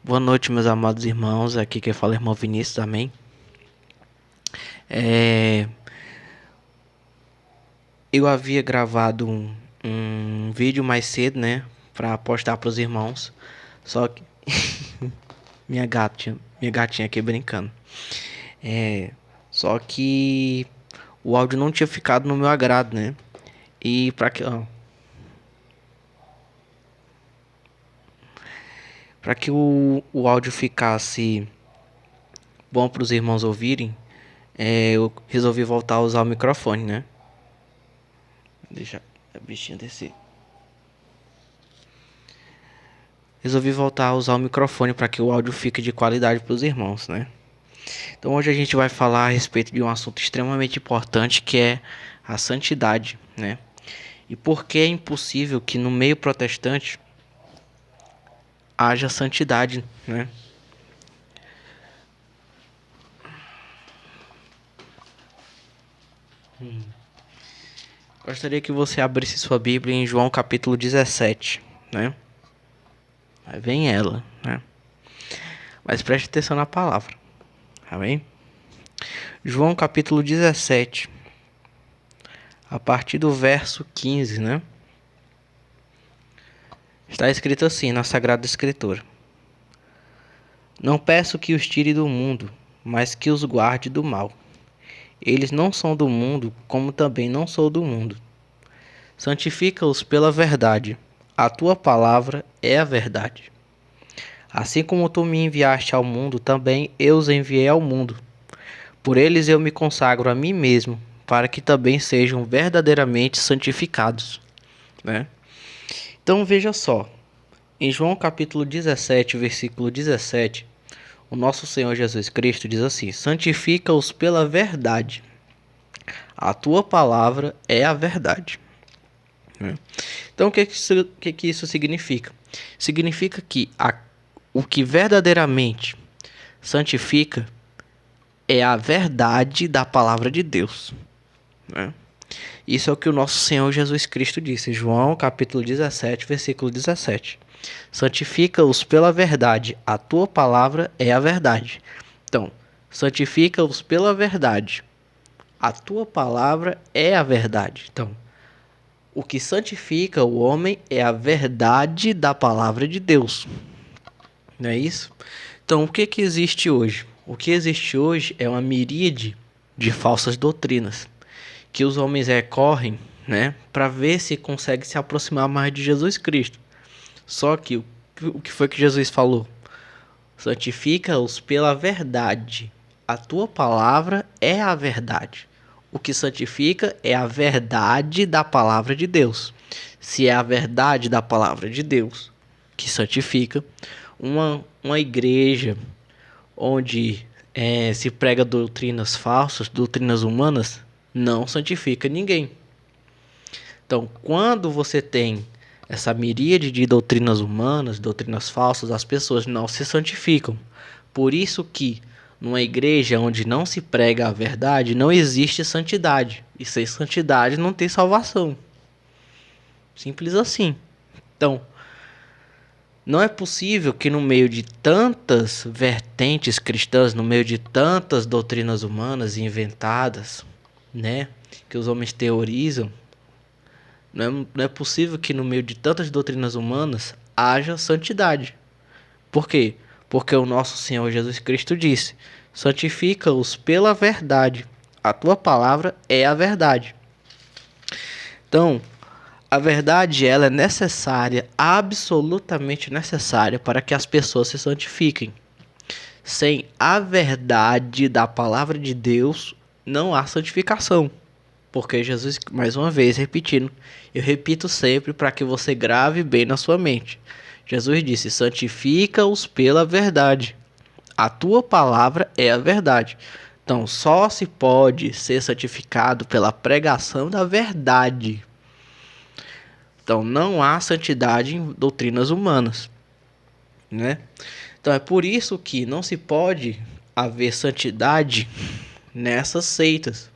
Boa noite, meus amados irmãos. Aqui quem fala é o irmão Vinícius, amém? É, eu havia gravado um vídeo mais cedo, né? Pra postar pros irmãos. Só que minha gatinha aqui brincando. É, só que o áudio não tinha ficado no meu agrado, né? E para que o áudio ficasse bom pros irmãos ouvirem, eu resolvi voltar a usar o microfone, né? Deixa a bichinha descer. Resolvi voltar a usar o microfone para que o áudio fique de qualidade para os irmãos, né? Então hoje a gente vai falar a respeito de um assunto extremamente importante que é a santidade, né? E por que é impossível que no meio protestante haja santidade, né? Gostaria que você abrisse sua Bíblia em João capítulo 17, né? Aí vem ela, né? Mas preste atenção na palavra, amém? João capítulo 17, a partir do verso 15, né? Está escrito assim na Sagrada Escritura: Não peço que os tire do mundo, mas que os guarde do mal. Eles não são do mundo, como também não sou do mundo. Santifica-os pela verdade. A tua palavra é a verdade. Assim como tu me enviaste ao mundo, também eu os enviei ao mundo. Por eles eu me consagro a mim mesmo, para que também sejam verdadeiramente santificados, né? Então veja só, em João capítulo 17, versículo 17, o nosso Senhor Jesus Cristo diz assim: santifica-os pela verdade. A tua palavra é a verdade. Então, o que isso significa? Significa que o que verdadeiramente santifica é a verdade da palavra de Deus, né? Isso é o que o nosso Senhor Jesus Cristo disse, João capítulo 17, versículo 17. Santifica-os pela verdade, a tua palavra é a verdade. Então, santifica-os pela verdade, a tua palavra é a verdade. Então, o que santifica o homem é a verdade da palavra de Deus. Não é isso? Então, o que existe hoje? O que existe hoje é uma miríade de falsas doutrinas que os homens recorrem, né, para ver se consegue se aproximar mais de Jesus Cristo. Só que o que foi que Jesus falou? Santifica-os pela verdade. A tua palavra é a verdade. O que santifica é a verdade da palavra de Deus. Se é a verdade da palavra de Deus que santifica, uma igreja onde se prega doutrinas falsas, doutrinas humanas, não santifica ninguém. Então, quando você tem essa miríade de doutrinas humanas, doutrinas falsas, as pessoas não se santificam. Por isso que numa igreja onde não se prega a verdade, não existe santidade. E sem santidade não tem salvação. Simples assim. Então, não é possível que no meio de tantas vertentes cristãs, no meio de tantas doutrinas humanas inventadas, né, que os homens teorizam, não é possível que no meio de tantas doutrinas humanas haja santidade. Por quê? Porque o nosso Senhor Jesus Cristo disse: santifica-os pela verdade. A tua palavra é a verdade. Então, a verdade ela é necessária, absolutamente necessária para que as pessoas se santifiquem. Sem a verdade da palavra de Deus, não há santificação. Porque Jesus, mais uma vez, repetindo, eu repito sempre para que você grave bem na sua mente. Jesus disse: santifica-os pela verdade. A tua palavra é a verdade. Então, só se pode ser santificado pela pregação da verdade. Então, não há santidade em doutrinas humanas, né? Então, é por isso que não se pode haver santidade nessas seitas,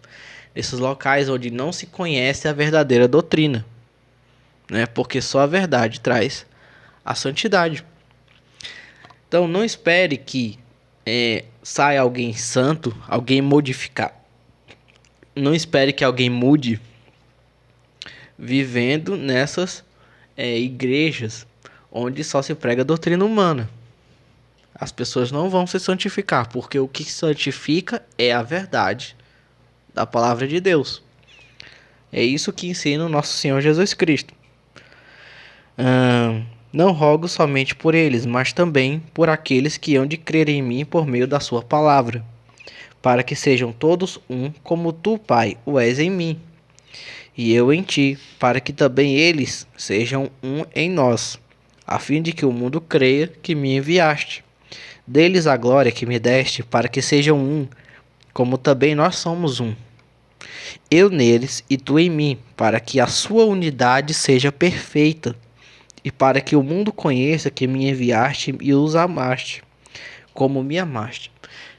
nesses locais onde não se conhece a verdadeira doutrina, né? Porque só a verdade traz a santidade. Então não espere que saia alguém santo, alguém modificado. Não espere que alguém mude vivendo nessas igrejas onde só se prega doutrina humana. As pessoas não vão se santificar, porque o que santifica é a verdade da palavra de Deus. É isso que ensina o nosso Senhor Jesus Cristo. Não rogo somente por eles, mas também por aqueles que hão de crer em mim por meio da sua palavra, para que sejam todos um, como tu, Pai, o és em mim, e eu em ti, para que também eles sejam um em nós, a fim de que o mundo creia que me enviaste. Deles a glória que me deste, para que sejam um, como também nós somos um. Eu neles e tu em mim, para que a sua unidade seja perfeita, e para que o mundo conheça que me enviaste e os amaste, como me amaste.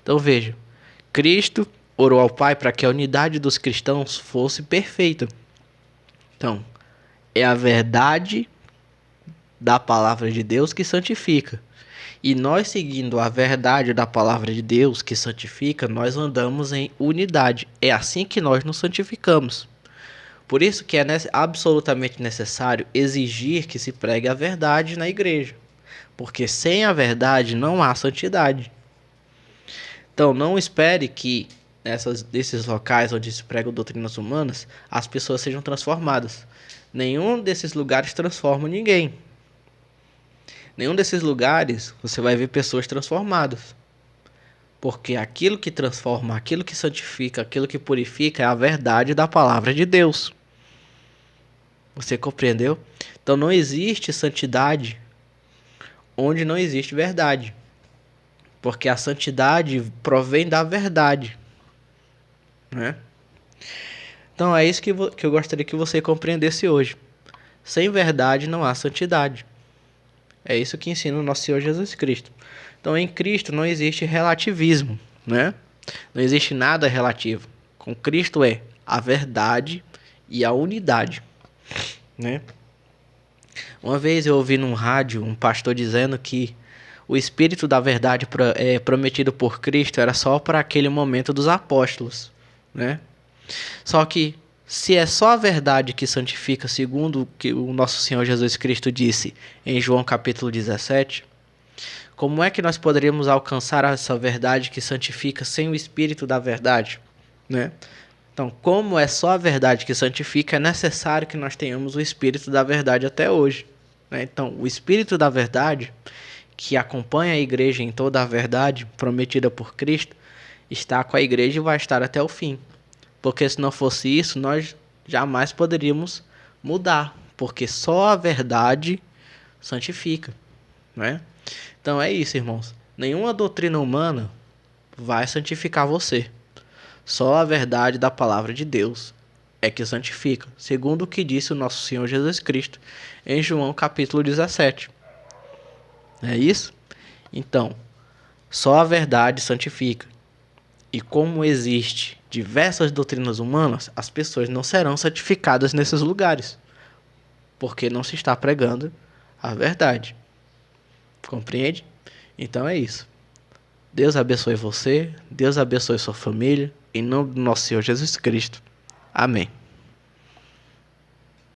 Então veja, Cristo orou ao Pai para que a unidade dos cristãos fosse perfeita. Então, é a verdade da palavra de Deus que santifica. E nós, seguindo a verdade da palavra de Deus que santifica, nós andamos em unidade. É assim que nós nos santificamos. Por isso que é absolutamente necessário exigir que se pregue a verdade na igreja. Porque sem a verdade não há santidade. Então não espere que nesses locais onde se pregam doutrinas humanas, as pessoas sejam transformadas. Nenhum desses lugares transforma ninguém. Nenhum desses lugares você vai ver pessoas transformadas. Porque aquilo que transforma, aquilo que santifica, aquilo que purifica é a verdade da palavra de Deus. Você compreendeu? Então não existe santidade onde não existe verdade. Porque a santidade provém da verdade, né? Então é isso que eu gostaria que você compreendesse hoje. Sem verdade não há santidade. É isso que ensina o nosso Senhor Jesus Cristo. Então em Cristo não existe relativismo, né? Não existe nada relativo. Com Cristo é a verdade e a unidade, né? Uma vez eu ouvi num rádio um pastor dizendo que o Espírito da verdade prometido por Cristo era só para aquele momento dos apóstolos, né? Só que se é só a verdade que santifica, segundo o que o nosso Senhor Jesus Cristo disse em João capítulo 17, como é que nós poderíamos alcançar essa verdade que santifica sem o Espírito da verdade, né? Então, como é só a verdade que santifica, é necessário que nós tenhamos o Espírito da verdade até hoje, né? Então, o Espírito da verdade, que acompanha a igreja em toda a verdade prometida por Cristo, está com a igreja e vai estar até o fim. Porque se não fosse isso, nós jamais poderíamos mudar. Porque só a verdade santifica, né? Então é isso, irmãos. Nenhuma doutrina humana vai santificar você. Só a verdade da palavra de Deus é que santifica, segundo o que disse o nosso Senhor Jesus Cristo em João capítulo 17. É isso? Então, só a verdade santifica. E como existe diversas doutrinas humanas, as pessoas não serão santificadas nesses lugares, porque não se está pregando a verdade. Compreende? Então é isso. Deus abençoe você, Deus abençoe sua família, em nome do nosso Senhor Jesus Cristo. Amém.